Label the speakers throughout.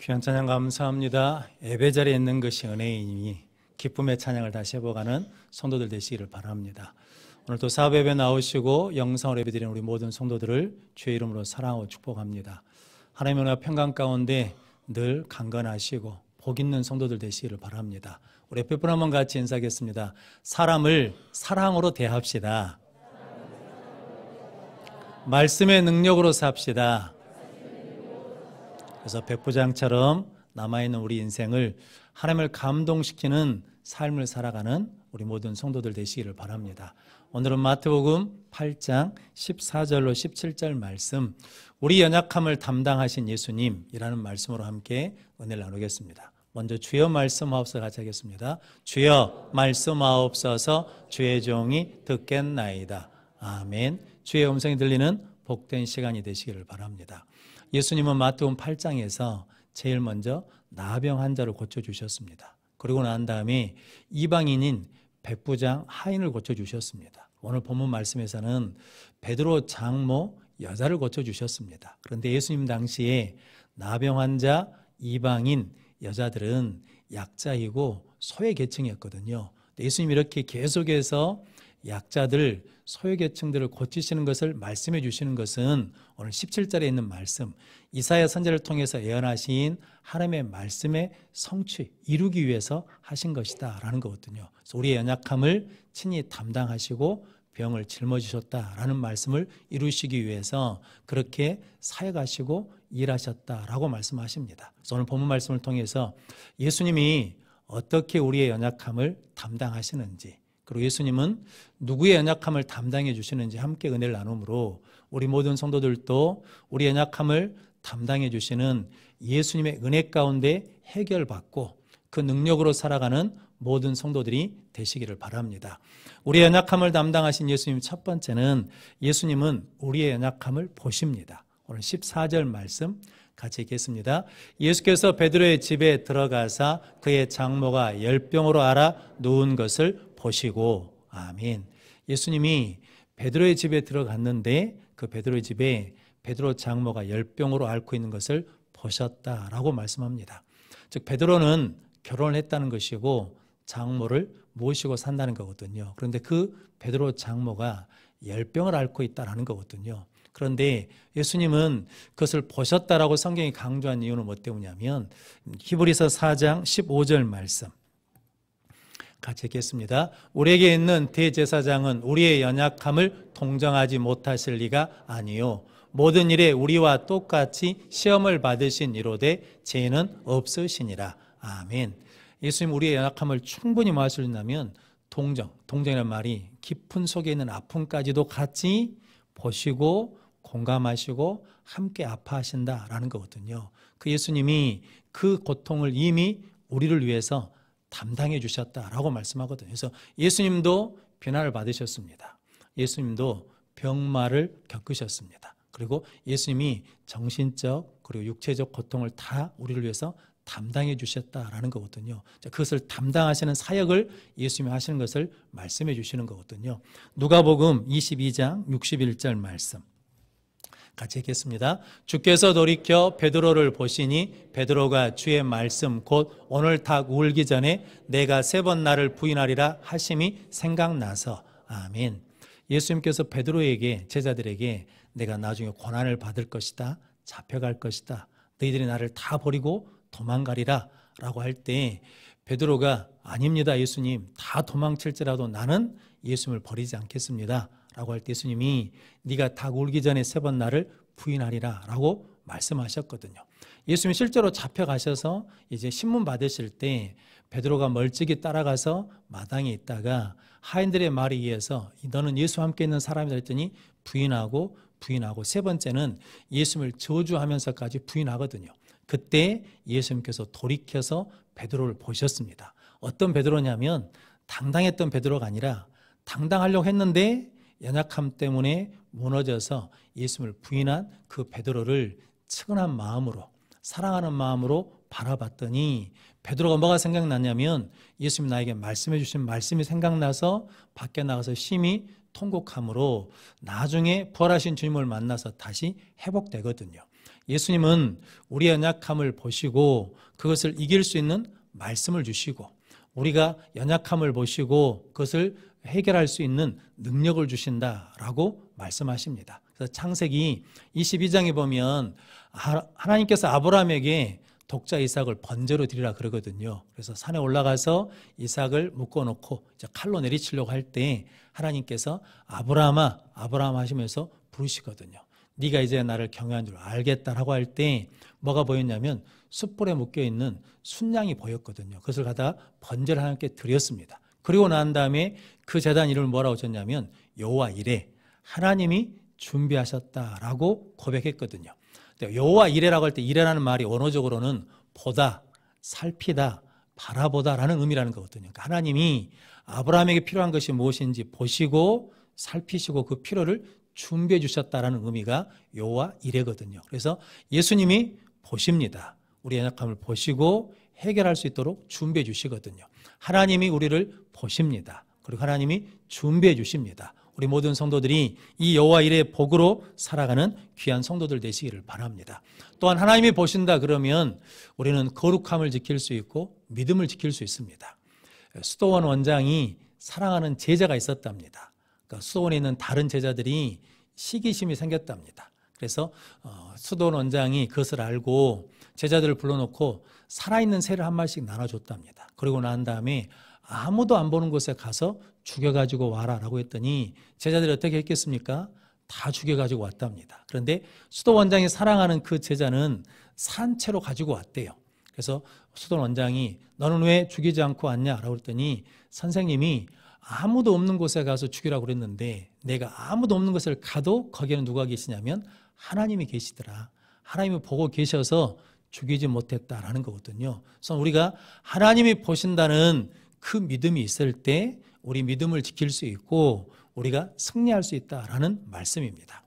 Speaker 1: 귀한 찬양 감사합니다. 예배 자리에 있는 것이 은혜이니 기쁨의 찬양을 다시 해보가는 성도들 되시기를 바랍니다. 오늘도 사업 예배 나오시고 영상으로 예배 드리는 우리 모든 성도들을 주의 이름으로 사랑하고 축복합니다. 하나님의 은혜와 평강 가운데 늘 강건하시고 복 있는 성도들 되시기를 바랍니다. 우리 옆에 분 한번 같이 인사하겠습니다. 사람을 사랑으로 대합시다. 말씀의 능력으로 삽시다. 그래서 백부장처럼 남아있는 우리 인생을 하나님을 감동시키는 삶을 살아가는 우리 모든 성도들 되시기를 바랍니다. 오늘은 마태복음 8장 14절로 17절 말씀, 우리 연약함을 담당하신 예수님이라는 말씀으로 함께 은혜를 나누겠습니다. 먼저 주여 말씀하옵소서 같이 하겠습니다. 주여 말씀하옵소서, 주의 종이 듣겠나이다. 아멘. 주의 음성이 들리는 복된 시간이 되시기를 바랍니다. 예수님은 마태복음 8장에서 제일 먼저 나병 환자를 고쳐주셨습니다. 그리고 난 다음에 이방인인 백부장 하인을 고쳐주셨습니다. 오늘 본문 말씀에서는 베드로 장모 여자를 고쳐주셨습니다. 그런데 예수님 당시에 나병 환자, 이방인 여자들은 약자이고 소외계층이었거든요. 예수님이 이렇게 계속해서 약자들, 소외계층들을 고치시는 것을 말씀해 주시는 것은 오늘 17절에 있는 말씀, 이사야 선지자를 통해서 예언하신 하나님의 말씀의 성취, 이루기 위해서 하신 것이다 라는 거거든요. 그래서 우리의 연약함을 친히 담당하시고 병을 짊어지셨다라는 말씀을 이루시기 위해서 그렇게 사역하시고 일하셨다라고 말씀하십니다. 그래서 오늘 본문 말씀을 통해서 예수님이 어떻게 우리의 연약함을 담당하시는지, 그리고 예수님은 누구의 연약함을 담당해 주시는지 함께 은혜를 나눔으로 우리 모든 성도들도 우리 연약함을 담당해 주시는 예수님의 은혜 가운데 해결받고 그 능력으로 살아가는 모든 성도들이 되시기를 바랍니다. 우리의 연약함을 담당하신 예수님, 첫 번째는 예수님은 우리의 연약함을 보십니다. 오늘 14절 말씀 같이 읽겠습니다. 예수께서 베드로의 집에 들어가사 그의 장모가 열병으로 앓아 누운 것을 보시고, 아멘. 예수님이 베드로의 집에 들어갔는데 그 베드로의 집에 베드로 장모가 열병으로 앓고 있는 것을 보셨다라고 말씀합니다. 즉 베드로는 결혼을 했다는 것이고 장모를 모시고 산다는 거거든요. 그런데 그 베드로 장모가 열병을 앓고 있다는 거거든요. 그런데 예수님은 그것을 보셨다라고 성경이 강조한 이유는 뭐 때문이냐면 히브리서 4장 15절 말씀 같이 읽겠습니다. 우리에게 있는 대제사장은 우리의 연약함을 동정하지 못하실 리가 아니요 모든 일에 우리와 똑같이 시험을 받으신 이로되 죄는 없으시니라. 아멘. 예수님 우리의 연약함을 충분히 뭐 하시려면 동정이라는 말이 깊은 속에 있는 아픔까지도 같이 보시고 공감하시고 함께 아파하신다라는 거거든요. 그 예수님이 그 고통을 이미 우리를 위해서 담당해 주셨다라고 말씀하거든요. 그래서 예수님도 비난을 받으셨습니다. 예수님도 병마를 겪으셨습니다. 그리고 예수님이 정신적 그리고 육체적 고통을 다 우리를 위해서 담당해 주셨다라는 거거든요. 그것을 담당하시는 사역을 예수님이 하시는 것을 말씀해 주시는 거거든요. 누가복음 22장 61절 말씀 같이 읽겠습니다. 주께서 돌이켜 베드로를 보시니 베드로가 주의 말씀 곧 오늘 닭 울기 전에 내가 3번 나를 부인하리라 하심이 생각나서, 아멘. 예수님께서 베드로에게, 제자들에게 내가 나중에 고난을 받을 것이다, 잡혀갈 것이다, 너희들이 나를 다 버리고 도망가리라 라고 할 때 베드로가 아닙니다 예수님, 다 도망칠지라도 나는 예수님을 버리지 않겠습니다 라고 할 때 예수님이 네가 닭 울기 전에 3번 나를 부인하리라 라고 말씀하셨거든요. 예수님이 실제로 잡혀가셔서 이제 신문 받으실 때 베드로가 멀찍이 따라가서 마당에 있다가 하인들의 말에 의해서 너는 예수와 함께 있는 사람이다 했더니 부인하고 3번째는 예수님을 저주하면서까지 부인하거든요. 그때 예수님께서 돌이켜서 베드로를 보셨습니다. 어떤 베드로냐면 당당했던 베드로가 아니라 당당하려고 했는데 연약함 때문에 무너져서 예수님을 부인한 그 베드로를 측은한 마음으로, 사랑하는 마음으로 바라봤더니 베드로가 뭐가 생각났냐면 예수님 나에게 말씀해 주신 말씀이 생각나서 밖에 나가서 심히 통곡함으로 나중에 부활하신 주님을 만나서 다시 회복되거든요. 예수님은 우리의 연약함을 보시고 그것을 이길 수 있는 말씀을 주시고 우리가 연약함을 보시고 그것을 해결할 수 있는 능력을 주신다라고 말씀하십니다. 그래서 창세기 22장에 보면 하나님께서 아브라함에게 독자 이삭을 번제로 드리라 그러거든요. 그래서 산에 올라가서 이삭을 묶어놓고 이제 칼로 내리치려고 할 때 하나님께서 아브라함아 아브라함 하시면서 부르시거든요. 네가 이제 나를 경외한 줄 알겠다라고 할 때 뭐가 보였냐면 숯불에 묶여있는 순양이 보였거든요. 그것을 갖다가 번제를 하나님께 드렸습니다. 그리고 난 다음에 그 제단 이름을 뭐라고 줬냐면 여호와 이레, 하나님이 준비하셨다라고 고백했거든요. 여호와 이레라고 할 때 이레라는 말이 원어적으로는 보다, 살피다, 바라보다라는 의미라는 거거든요. 그러니까 하나님이 아브라함에게 필요한 것이 무엇인지 보시고 살피시고 그 필요를 준비해 주셨다라는 의미가 여호와 이레거든요. 그래서 예수님이 보십니다. 우리 연약함을 보시고 해결할 수 있도록 준비해 주시거든요. 하나님이 우리를 보십니다. 그리고 하나님이 준비해 주십니다. 우리 모든 성도들이 이 여호와 이레의 복으로 살아가는 귀한 성도들 되시기를 바랍니다. 또한 하나님이 보신다 그러면 우리는 거룩함을 지킬 수 있고 믿음을 지킬 수 있습니다. 수도원 원장이 사랑하는 제자가 있었답니다. 그러니까 수도원에 있는 다른 제자들이 시기심이 생겼답니다. 그래서 수도원 원장이 그것을 알고 제자들을 불러놓고 살아있는 새를 한 마리씩 나눠줬답니다. 그리고 난 다음에 아무도 안 보는 곳에 가서 죽여가지고 와라라고 했더니 제자들이 어떻게 했겠습니까? 다 죽여가지고 왔답니다. 그런데 수도 원장이 사랑하는 그 제자는 산채로 가지고 왔대요. 그래서 수도 원장이 너는 왜 죽이지 않고 왔냐라고 했더니 선생님이 아무도 없는 곳에 가서 죽이라고 그랬는데 내가 아무도 없는 곳을 가도 거기에는 누가 계시냐면 하나님이 계시더라. 하나님이 보고 계셔서 죽이지 못했다라는 거거든요. 그래서 우리가 하나님이 보신다는 그 믿음이 있을 때 우리 믿음을 지킬 수 있고 우리가 승리할 수 있다라는 말씀입니다.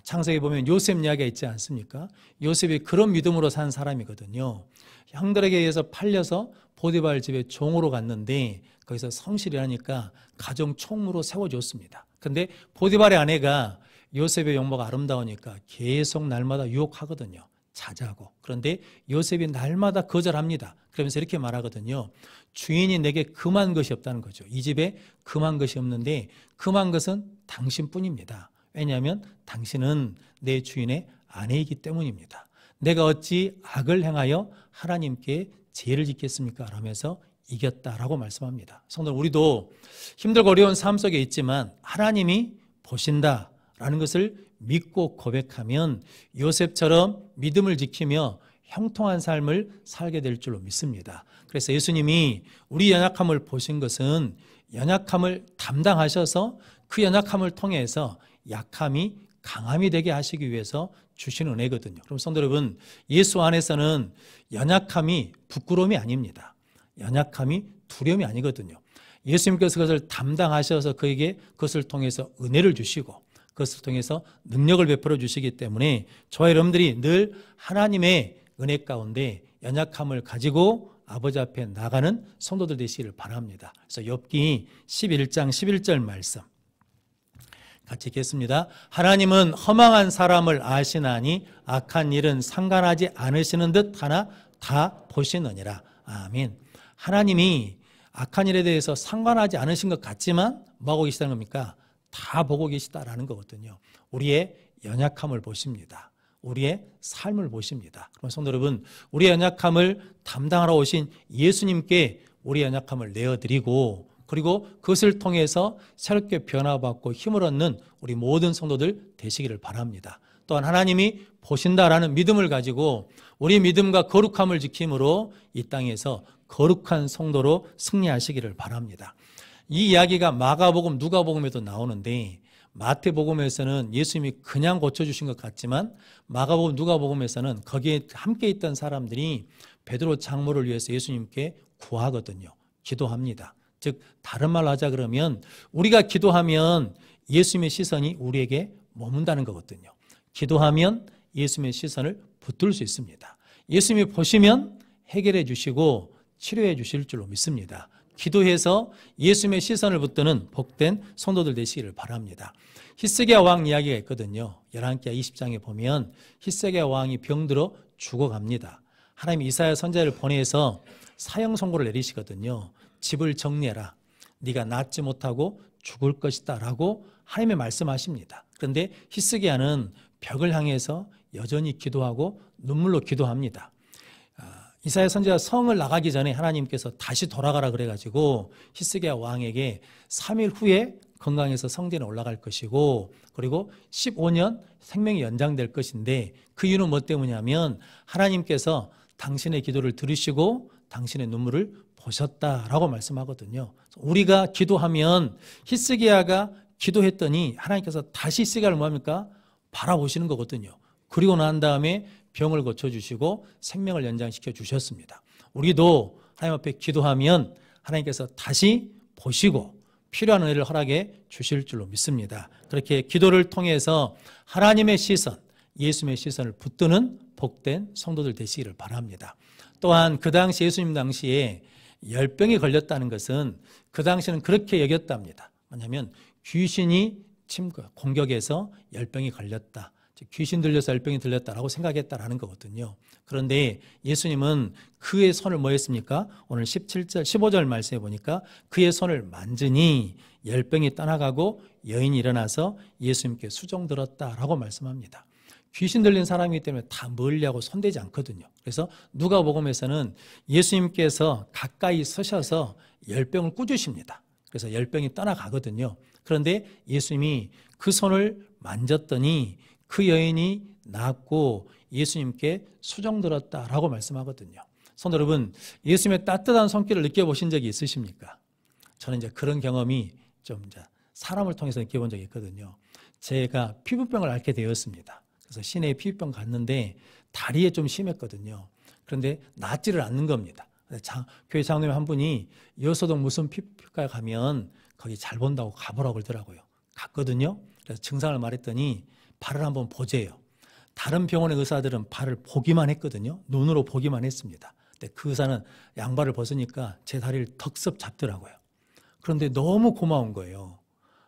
Speaker 1: 창세기 보면 요셉 이야기가 있지 않습니까? 요셉이 그런 믿음으로 산 사람이거든요. 형들에게 의해서 팔려서 보디발 집에 종으로 갔는데 거기서 성실이라니까 가정 총무로 세워줬습니다. 근데 보디발의 아내가 요셉의 용모가 아름다우니까 계속 날마다 유혹하거든요. 자자고. 그런데 요셉이 날마다 거절합니다. 그러면서 이렇게 말하거든요. 주인이 내게 금한 것이 없다는 거죠. 이 집에 금한 것이 없는데 금한 것은 당신뿐입니다. 왜냐하면 당신은 내 주인의 아내이기 때문입니다. 내가 어찌 악을 행하여 하나님께 죄를 짓겠습니까? 라면서 이겼다라고 말씀합니다. 성도 우리도 힘들고 어려운 삶 속에 있지만 하나님이 보신다라는 것을 믿고 고백하면 요셉처럼 믿음을 지키며 형통한 삶을 살게 될 줄로 믿습니다. 그래서 예수님이 우리 연약함을 보신 것은 연약함을 담당하셔서 그 연약함을 통해서 약함이 강함이 되게 하시기 위해서 주신 은혜거든요. 그럼 성도 여러분, 예수 안에서는 연약함이 부끄러움이 아닙니다. 연약함이 두려움이 아니거든요. 예수님께서 그것을 담당하셔서 그에게 그것을 통해서 은혜를 주시고 그것을 통해서 능력을 베풀어 주시기 때문에 저와 여러분들이 늘 하나님의 은혜 가운데 연약함을 가지고 아버지 앞에 나가는 성도들 되시기를 바랍니다. 그래서 욥기 11장 11절 말씀 같이 읽겠습니다. 하나님은 허망한 사람을 아시나니 악한 일은 상관하지 않으시는 듯 하나 다 보시느니라. 아멘. 하나님이 악한 일에 대해서 상관하지 않으신 것 같지만 뭐하고 계시다는 겁니까? 다 보고 계시다라는 거거든요. 우리의 연약함을 보십니다. 우리의 삶을 보십니다. 그럼 성도 여러분, 우리의 연약함을 담당하러 오신 예수님께 우리의 연약함을 내어드리고 그리고 그것을 통해서 새롭게 변화받고 힘을 얻는 우리 모든 성도들 되시기를 바랍니다. 또한 하나님이 보신다라는 믿음을 가지고 우리 믿음과 거룩함을 지킴으로 이 땅에서 거룩한 성도로 승리하시기를 바랍니다. 이 이야기가 마가복음, 누가복음에도 나오는데 마태복음에서는 예수님이 그냥 고쳐주신 것 같지만 마가복음, 누가복음에서는 거기에 함께 있던 사람들이 베드로 장모를 위해서 예수님께 구하거든요. 기도합니다. 즉 다른 말로 하자 그러면 우리가 기도하면 예수님의 시선이 우리에게 머문다는 거거든요. 기도하면 예수님의 시선을 붙들 수 있습니다. 예수님이 보시면 해결해 주시고 치료해 주실 줄로 믿습니다. 기도해서 예수님의 시선을 붙드는 복된 성도들 되시기를 바랍니다. 히스기야 왕 이야기가 있거든요. 열왕기하 20장에 보면 히스기야 왕이 병들어 죽어갑니다. 하나님 이사야 선지자를 보내서 사형 선고를 내리시거든요. 집을 정리해라. 네가 낫지 못하고 죽을 것이다 라고 하나님의 말씀하십니다. 그런데 히스기야는 벽을 향해서 여전히 기도하고 눈물로 기도합니다. 이사야 선지자 성을 나가기 전에 하나님께서 다시 돌아가라 그래가지고 히스기야 왕에게 3일 후에 건강해서 성전에 올라갈 것이고 그리고 15년 생명이 연장될 것인데 그 이유는 뭐 때문이냐면 하나님께서 당신의 기도를 들으시고 당신의 눈물을 보셨다라고 말씀하거든요. 우리가 기도하면 히스기야가 기도했더니 하나님께서 다시 히스기야를 뭐합니까? 바라보시는 거거든요. 그리고 난 다음에 병을 고쳐주시고 생명을 연장시켜 주셨습니다. 우리도 하나님 앞에 기도하면 하나님께서 다시 보시고 필요한 은혜를 허락해 주실 줄로 믿습니다. 그렇게 기도를 통해서 하나님의 시선, 예수님의 시선을 붙드는 복된 성도들 되시기를 바랍니다. 또한 그 당시 예수님 당시에 열병이 걸렸다는 것은 그 당시는 그렇게 여겼답니다. 뭐냐면 귀신이 공격해서 열병이 걸렸다. 귀신 들려서 열병이 들렸다라고 생각했다라는 거거든요. 그런데 예수님은 그의 손을 뭐 했습니까? 오늘 17절, 15절 말씀해 보니까 그의 손을 만지니 열병이 떠나가고 여인이 일어나서 예수님께 수종들었다라고 말씀합니다. 귀신 들린 사람이기 때문에 다 멀리하고 손대지 않거든요. 그래서 누가복음에서는 예수님께서 가까이 서셔서 열병을 꾸주십니다. 그래서 열병이 떠나가거든요. 그런데 예수님이 그 손을 만졌더니 그 여인이 낫고 예수님께 수종들었다라고 말씀하거든요. 성도 여러분, 예수님의 따뜻한 손길을 느껴보신 적이 있으십니까? 저는 이제 그런 경험이 좀 이제 사람을 통해서 느껴본 적이 있거든요. 제가 피부병을 앓게 되었습니다. 그래서 시내에 피부병 갔는데 다리에 좀 심했거든요. 그런데 낫지를 않는 겁니다. 교회 장로님 한 분이 여서동 무슨 피부과에 가면 거기 잘 본다고 가보라고 그러더라고요. 갔거든요. 그래서 증상을 말했더니 발을 한번 보재요. 다른 병원의 의사들은 발을 보기만 했거든요. 눈으로 보기만 했습니다. 근데 그 의사는 양발을 벗으니까 제 다리를 덕섭 잡더라고요. 그런데 너무 고마운 거예요.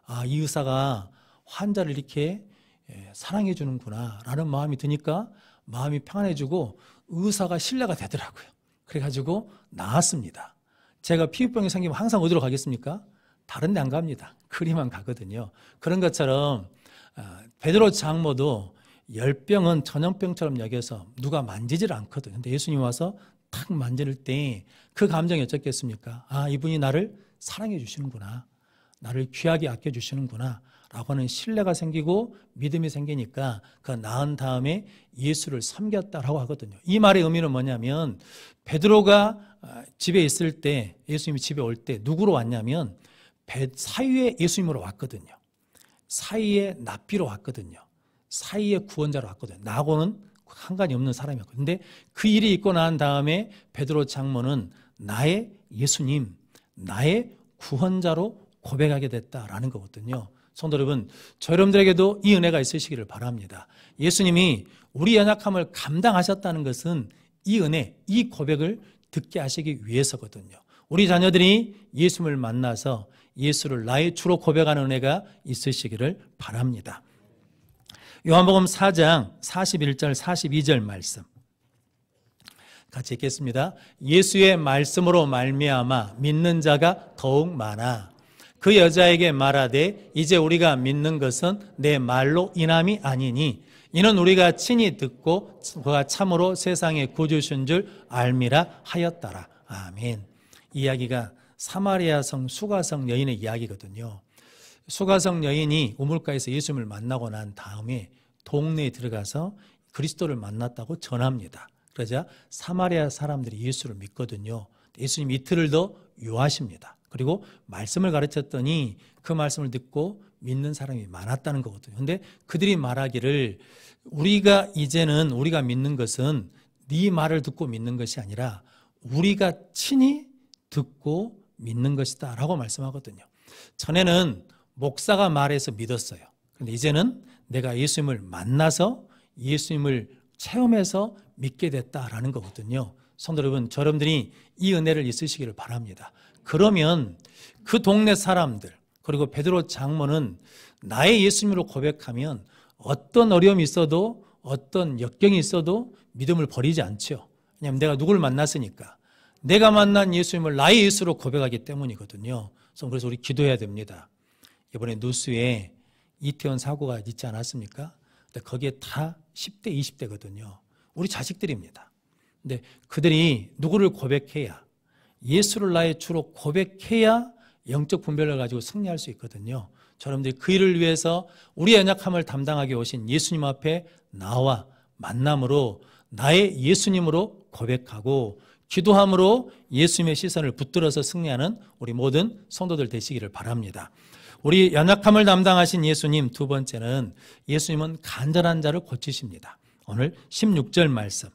Speaker 1: 아, 이 의사가 환자를 이렇게 사랑해 주는구나 라는 마음이 드니까 마음이 평안해지고 의사가 신뢰가 되더라고요. 그래가지고 나았습니다. 제가 피부병이 생기면 항상 어디로 가겠습니까? 다른 데 안 갑니다. 그리만 가거든요. 그런 것처럼 베드로 장모도 열병은 전염병처럼 여겨서 누가 만지질 않거든요. 근데 예수님 와서 탁 만질 때 그 감정이 어쩌겠습니까? 아, 이분이 나를 사랑해 주시는구나. 나를 귀하게 아껴 주시는구나. 라고 하는 신뢰가 생기고 믿음이 생기니까 그 나은 다음에 예수를 섬겼다라고 하거든요. 이 말의 의미는 뭐냐면 베드로가 집에 있을 때 예수님이 집에 올 때 누구로 왔냐면 사위의 예수님으로 왔거든요. 사위의 납비로 왔거든요. 사위의 구원자로 왔거든요. 나하고는 상관이 없는 사람이었거든요. 근데 그 일이 있고 난 다음에 베드로 장모는 나의 예수님, 나의 구원자로 고백하게 됐다라는 거거든요. 성도 여러분, 저 여러분들에게도 이 은혜가 있으시기를 바랍니다. 예수님이 우리 연약함을 감당하셨다는 것은 이 은혜, 이 고백을 듣게 하시기 위해서거든요. 우리 자녀들이 예수님을 만나서 예수를 나의 주로 고백하는 은혜가 있으시기를 바랍니다. 요한복음 4장 41절 42절 말씀 같이 읽겠습니다. 예수의 말씀으로 말미암아 믿는 자가 더욱 많아 그 여자에게 말하되 이제 우리가 믿는 것은 내 말로 인함이 아니니 이는 우리가 친히 듣고 그가 참으로 세상의 구주신 줄 알미라 하였더라. 아멘. 이 이야기가 사마리아성 수가성 여인의 이야기거든요. 수가성 여인이 우물가에서 예수님을 만나고 난 다음에 동네에 들어가서 그리스도를 만났다고 전합니다. 그러자 사마리아 사람들이 예수를 믿거든요. 예수님 이틀을 더 유하십니다. 그리고 말씀을 가르쳤더니 그 말씀을 듣고 믿는 사람이 많았다는 거거든요. 그런데 그들이 말하기를 우리가 이제는 우리가 믿는 것은 네 말을 듣고 믿는 것이 아니라 우리가 친히 듣고 믿는 것이다 라고 말씀하거든요. 전에는 목사가 말해서 믿었어요. 그런데 이제는 내가 예수님을 만나서 예수님을 체험해서 믿게 됐다라는 거거든요. 성도 여러분, 여러분들이 이 은혜를 있으시기를 바랍니다. 그러면 그 동네 사람들, 그리고 베드로 장모는 나의 예수님으로 고백하면 어떤 어려움이 있어도 어떤 역경이 있어도 믿음을 버리지 않죠. 왜냐하면 내가 누구를 만났으니까. 내가 만난 예수님을 나의 예수로 고백하기 때문이거든요. 그래서 우리 기도해야 됩니다. 이번에 뉴스에 이태원 사고가 있지 않았습니까? 근데 거기에 다 10대, 20대거든요. 우리 자식들입니다. 근데 그들이 누구를 고백해야, 예수를 나의 주로 고백해야 영적 분별을 가지고 승리할 수 있거든요. 여러분들이 그 일을 위해서 우리 연약함을 담당하게 오신 예수님 앞에 나와 만남으로 나의 예수님으로 고백하고 기도함으로 예수님의 시선을 붙들어서 승리하는 우리 모든 성도들 되시기를 바랍니다. 우리 연약함을 담당하신 예수님, 두 번째는 예수님은 간절한 자를 고치십니다. 오늘 16절 말씀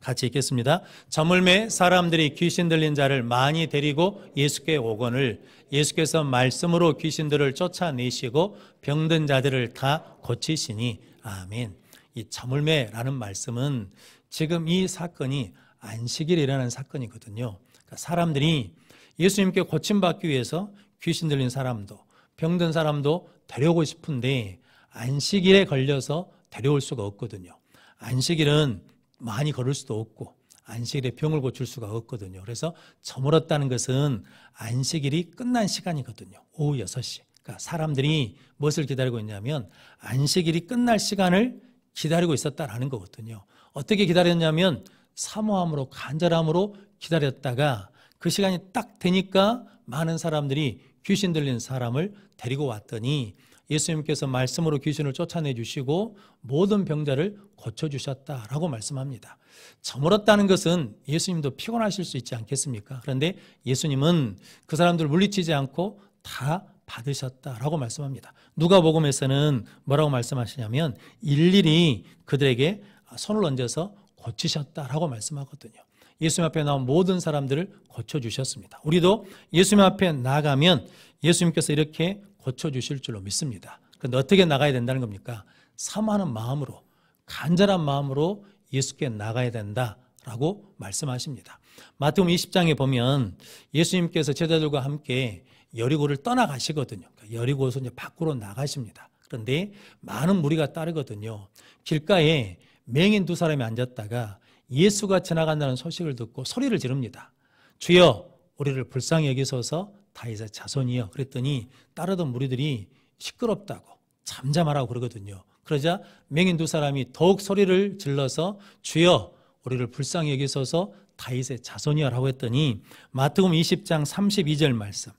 Speaker 1: 같이 읽겠습니다. 저물매 사람들이 귀신 들린 자를 많이 데리고 예수께 오거늘 예수께서 말씀으로 귀신들을 쫓아내시고 병든 자들을 다 고치시니 아멘. 이 저물매라는 말씀은 지금 이 사건이 안식일에 일어나는 사건이거든요. 그러니까 사람들이 예수님께 고침받기 위해서 귀신 들린 사람도 병든 사람도 데려오고 싶은데 안식일에 걸려서 데려올 수가 없거든요. 안식일은 많이 걸을 수도 없고 안식일에 병을 고칠 수가 없거든요. 그래서 저물었다는 것은 안식일이 끝난 시간이거든요. 오후 6시. 그러니까 사람들이 무엇을 기다리고 있냐면 안식일이 끝날 시간을 기다리고 있었다라는 거거든요. 어떻게 기다렸냐면 사모함으로 간절함으로 기다렸다가 그 시간이 딱 되니까 많은 사람들이 귀신 들린 사람을 데리고 왔더니 예수님께서 말씀으로 귀신을 쫓아내 주시고 모든 병자를 고쳐주셨다라고 말씀합니다. 저물었다는 것은 예수님도 피곤하실 수 있지 않겠습니까? 그런데 예수님은 그 사람들을 물리치지 않고 다 받으셨다라고 말씀합니다. 누가복음에서는 뭐라고 말씀하시냐면 일일이 그들에게 손을 얹어서 고치셨다라고 말씀하거든요. 예수님 앞에 나온 모든 사람들을 고쳐주셨습니다. 우리도 예수님 앞에 나가면 예수님께서 이렇게 고쳐주실 줄로 믿습니다. 그런데 어떻게 나가야 된다는 겁니까? 사모하는 마음으로, 간절한 마음으로 예수께 나가야 된다라고 말씀하십니다. 마태복음 20장에 보면 예수님께서 제자들과 함께 여리고를 떠나가시거든요. 그러니까 여리고에서 이제 밖으로 나가십니다. 그런데 많은 무리가 따르거든요. 길가에 맹인 두 사람이 앉았다가 예수가 지나간다는 소식을 듣고 소리를 지릅니다. 주여, 우리를 불쌍히 여기소서 다윗의 자손이여. 그랬더니 따르던 무리들이 시끄럽다고 잠잠하라고 그러거든요. 그러자 맹인 두 사람이 더욱 소리를 질러서 주여, 우리를 불쌍히 여기소서 다윗의 자손이여라고 했더니 마태복음 20장 32절 말씀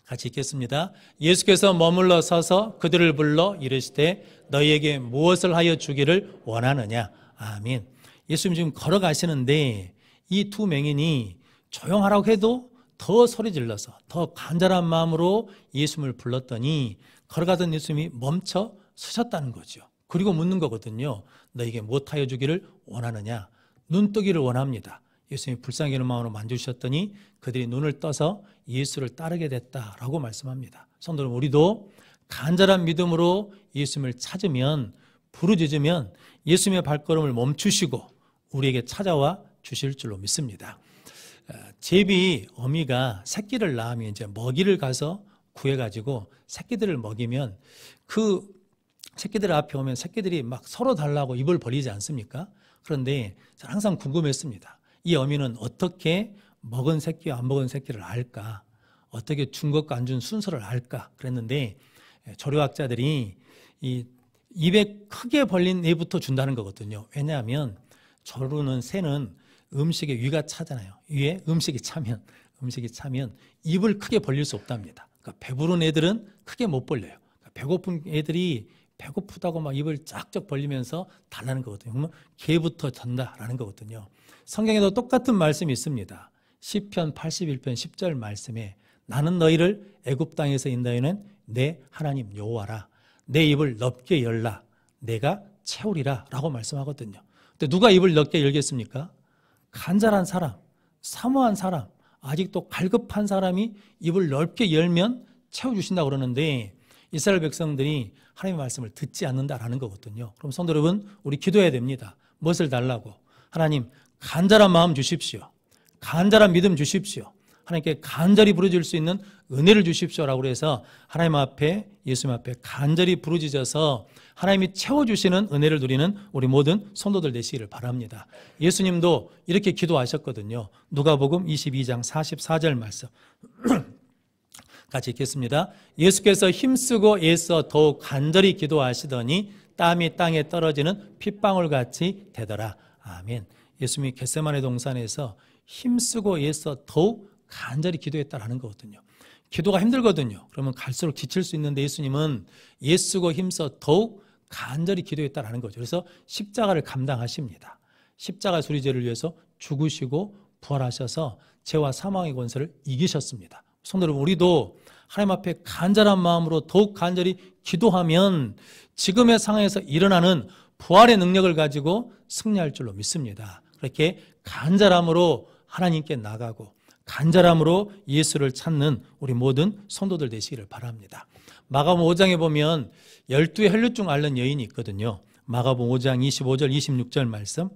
Speaker 1: 같이 읽겠습니다. 예수께서 머물러 서서 그들을 불러 이르시되 너희에게 무엇을 하여 주기를 원하느냐. 아멘. 예수님 지금 걸어가시는데 이 두 맹인이 조용하라고 해도 더 소리 질러서 더 간절한 마음으로 예수님을 불렀더니 걸어가던 예수님이 멈춰 서셨다는 거죠. 그리고 묻는 거거든요. 너에게 무엇하여 주기를 원하느냐. 눈뜨기를 원합니다. 예수님이 불쌍히 여기는 마음으로 만져주셨더니 그들이 눈을 떠서 예수를 따르게 됐다라고 말씀합니다. 성도 여러분, 우리도 간절한 믿음으로 예수님을 찾으면, 부르짖으면 예수님의 발걸음을 멈추시고 우리에게 찾아와 주실 줄로 믿습니다. 제비 어미가 새끼를 낳으면 이제 먹이를 가서 구해가지고 새끼들을 먹이면 그 새끼들 앞에 오면 새끼들이 막 서로 달라고 입을 벌리지 않습니까? 그런데 저는 항상 궁금했습니다. 이 어미는 어떻게 먹은 새끼와 안 먹은 새끼를 알까? 어떻게 준 것과 안 준 순서를 알까? 그랬는데 조류학자들이 이 입에 크게 벌린 애부터 준다는 거거든요. 왜냐하면 조류는 새는 음식에 위가 차잖아요. 위에 음식이 차면 입을 크게 벌릴 수 없답니다. 그러니까 배부른 애들은 크게 못 벌려요. 그러니까 배고픈 애들이 배고프다고 막 입을 쫙쫙 벌리면서 달라는 거거든요. 그러면 개부터 전다라는 거거든요. 성경에도 똑같은 말씀이 있습니다. 시편 81편 10절 말씀에 나는 너희를 애굽 땅에서 인도하는 내 하나님 여호와라. 내 입을 넓게 열라. 내가 채우리라 라고 말씀하거든요. 근데 누가 입을 넓게 열겠습니까? 간절한 사람, 사모한 사람, 아직도 갈급한 사람이 입을 넓게 열면 채워주신다고 그러는데 이스라엘 백성들이 하나님의 말씀을 듣지 않는다라는 거거든요. 그럼 성도 여러분, 우리 기도해야 됩니다. 무엇을 달라고? 하나님, 간절한 마음 주십시오. 간절한 믿음 주십시오. 하나님께 간절히 부르짖을 수 있는 은혜를 주십시오라고 해서 하나님 앞에, 예수님 앞에 간절히 부르짖어서 하나님이 채워주시는 은혜를 누리는 우리 모든 성도들 되시기를 바랍니다. 예수님도 이렇게 기도하셨거든요. 누가복음 22장 44절 말씀 같이 읽겠습니다. 예수께서 힘쓰고 애써 더욱 간절히 기도하시더니 땀이 땅에 떨어지는 핏방울같이 되더라. 아멘. 예수님이 겟세마네 동산에서 힘쓰고 애써 더욱 간절히 기도했다라는 거거든요. 기도가 힘들거든요. 그러면 갈수록 지칠 수 있는데 예수님은 애쓰고 힘써 더욱 간절히 기도했다라는 거죠. 그래서 십자가를 감당하십니다. 십자가 수리죄를 위해서 죽으시고 부활하셔서 죄와 사망의 권세를 이기셨습니다. 성도 여러분, 우리도 하나님 앞에 간절한 마음으로 더욱 간절히 기도하면 지금의 상황에서 일어나는 부활의 능력을 가지고 승리할 줄로 믿습니다. 그렇게 간절함으로 하나님께 나가고 간절함으로 예수를 찾는 우리 모든 성도들 되시기를 바랍니다. 마가복음 5장에 보면 12의 혈류증 앓는 여인이 있거든요. 마가복음 5장 25절 26절 말씀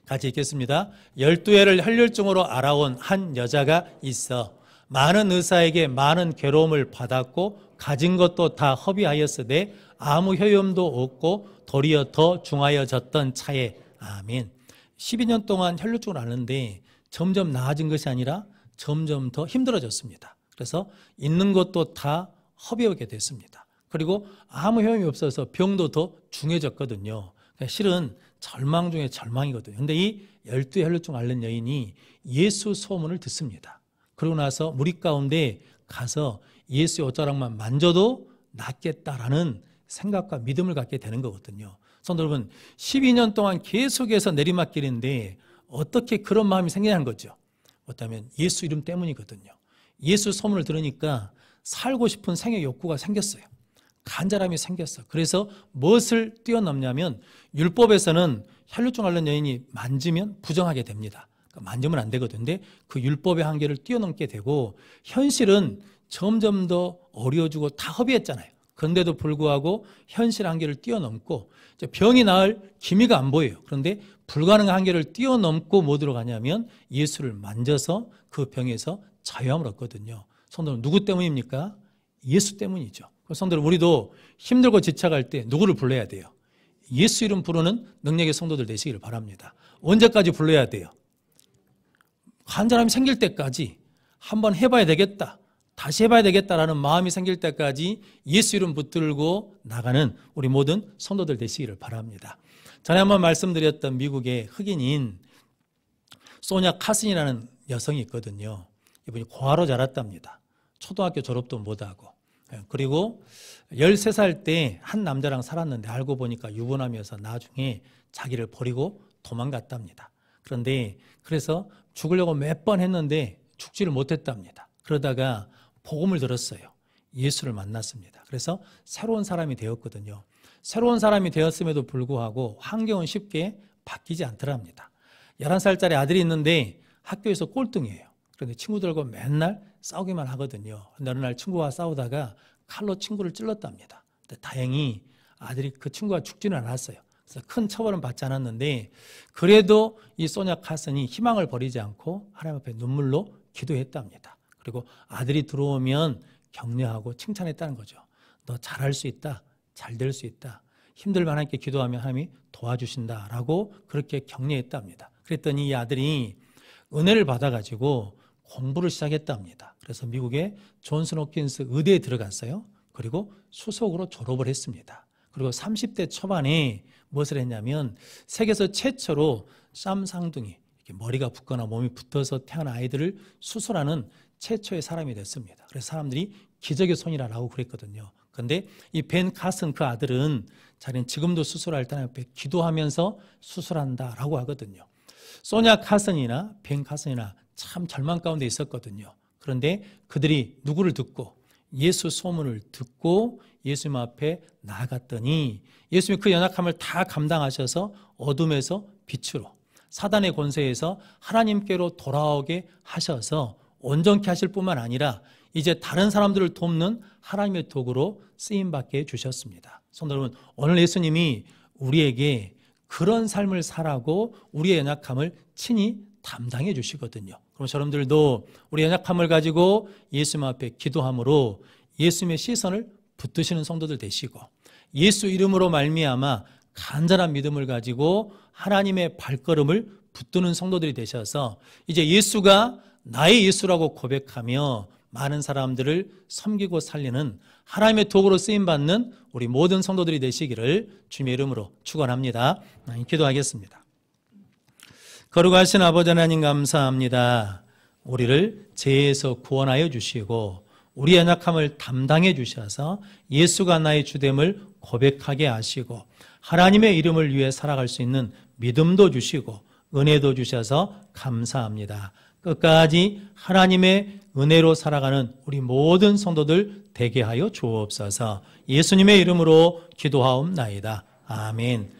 Speaker 1: 같이 읽겠습니다. 12회를 혈류증으로 앓아온 한 여자가 있어 많은 의사에게 많은 괴로움을 받았고 가진 것도 다 허비하였으되 아무 효용도 없고 도리어 더 중하여졌던 차에. 아멘. 12년 동안 혈류증을 앓는데 점점 나아진 것이 아니라 점점 더 힘들어졌습니다. 그래서 있는 것도 다 허비하게 됐습니다. 그리고 아무 효용이 없어서 병도 더 중해졌거든요. 실은 절망 중에 절망이거든요. 그런데 이 12의 혈류증 앓는 여인이 예수 소문을 듣습니다. 그러고 나서 무리 가운데 가서 예수의 옷자락만 만져도 낫겠다라는 생각과 믿음을 갖게 되는 거거든요. 성도 여러분, 12년 동안 계속해서 내리막길인데 어떻게 그런 마음이 생기냐는 거죠. 어쩌면 예수 이름 때문이거든요. 예수 소문을 들으니까 살고 싶은 생의 욕구가 생겼어요. 간절함이 생겼어. 그래서 무엇을 뛰어넘냐면 율법에서는 혈류증 앓는 여인이 만지면 부정하게 됩니다. 그러니까 만지면 안 되거든요. 근데 그 율법의 한계를 뛰어넘게 되고 현실은 점점 더 어려워지고 다 허비했잖아요. 그런데도 불구하고 현실 한계를 뛰어넘고 병이 나을 기미가 안 보여요. 그런데 불가능한 한계를 뛰어넘고 뭐 들어가냐면 예수를 만져서 그 병에서 자유함을 얻거든요. 성도는 누구 때문입니까? 예수 때문이죠. 성도들, 우리도 힘들고 지쳐갈 때 누구를 불러야 돼요? 예수 이름 부르는 능력의 성도들 되시기를 바랍니다. 언제까지 불러야 돼요? 간절함이 생길 때까지 한번 해봐야 되겠다, 다시 해봐야 되겠다라는 마음이 생길 때까지 예수 이름 붙들고 나가는 우리 모든 성도들 되시기를 바랍니다. 전에 한번 말씀드렸던 미국의 흑인인 소냐 카슨이라는 여성이 있거든요. 이분이 고아로 자랐답니다. 초등학교 졸업도 못하고. 그리고 13살 때 한 남자랑 살았는데 알고 보니까 유부남이어서 나중에 자기를 버리고 도망갔답니다. 그런데 그래서 죽으려고 몇 번 했는데 죽지를 못했답니다. 그러다가 복음을 들었어요. 예수를 만났습니다. 그래서 새로운 사람이 되었거든요. 새로운 사람이 되었음에도 불구하고 환경은 쉽게 바뀌지 않더랍니다. 11살짜리 아들이 있는데 학교에서 꼴등이에요. 그런데 친구들과 맨날 싸우기만 하거든요. 근데 어느 날 친구와 싸우다가 칼로 친구를 찔렀답니다. 근데 다행히 아들이 그 친구가 죽지는 않았어요. 그래서 큰 처벌은 받지 않았는데 그래도 이 소냐 카슨이 희망을 버리지 않고 하나님 앞에 눈물로 기도했답니다. 그리고 아들이 들어오면 격려하고 칭찬했다는 거죠. 너 잘할 수 있다, 잘 될 수 있다, 힘들면 하나님께 기도하면 하나님이 도와주신다라고 그렇게 격려했답니다. 그랬더니 이 아들이 은혜를 받아가지고 공부를 시작했답니다. 그래서 미국의 존슨 홉킨스 의대에 들어갔어요. 그리고 수석으로 졸업을 했습니다. 그리고 30대 초반에 무엇을 했냐면 세계에서 최초로 쌈쌍둥이, 이렇게 머리가 붓거나 몸이 붙어서 태어난 아이들을 수술하는 최초의 사람이 됐습니다. 그래서 사람들이 기적의 손이라고 그랬거든요. 그런데 이 벤 카슨 그 아들은 자기는 지금도 수술할 때 옆에 기도하면서 수술한다라고 하거든요. 소냐 카슨이나 벤 카슨이나 참 절망 가운데 있었거든요. 그런데 그들이 누구를 듣고 예수 소문을 듣고 예수님 앞에 나아갔더니 예수님이 그 연약함을 다 감당하셔서 어둠에서 빛으로, 사단의 권세에서 하나님께로 돌아오게 하셔서 온전케 하실 뿐만 아니라 이제 다른 사람들을 돕는 하나님의 도구로 쓰임받게 해주셨습니다. 성도 여러분, 오늘 예수님이 우리에게 그런 삶을 살라고 우리의 연약함을 친히 담당해 주시거든요. 그럼 여러분들도 우리 연약함을 가지고 예수님 앞에 기도함으로 예수님의 시선을 붙드시는 성도들 되시고, 예수 이름으로 말미암아 간절한 믿음을 가지고 하나님의 발걸음을 붙드는 성도들이 되셔서 이제 예수가 나의 예수라고 고백하며 많은 사람들을 섬기고 살리는 하나님의 도구로 쓰임받는 우리 모든 성도들이 되시기를 주님의 이름으로 축원합니다. 기도하겠습니다. 거룩하신 아버지 하나님, 감사합니다. 우리를 죄에서 구원하여 주시고 우리 연약함을 담당해 주셔서 예수가 나의 주됨을 고백하게 하시고 하나님의 이름을 위해 살아갈 수 있는 믿음도 주시고 은혜도 주셔서 감사합니다. 끝까지 하나님의 은혜로 살아가는 우리 모든 성도들 되게 하여 주옵소서. 예수님의 이름으로 기도하옵나이다. 아멘.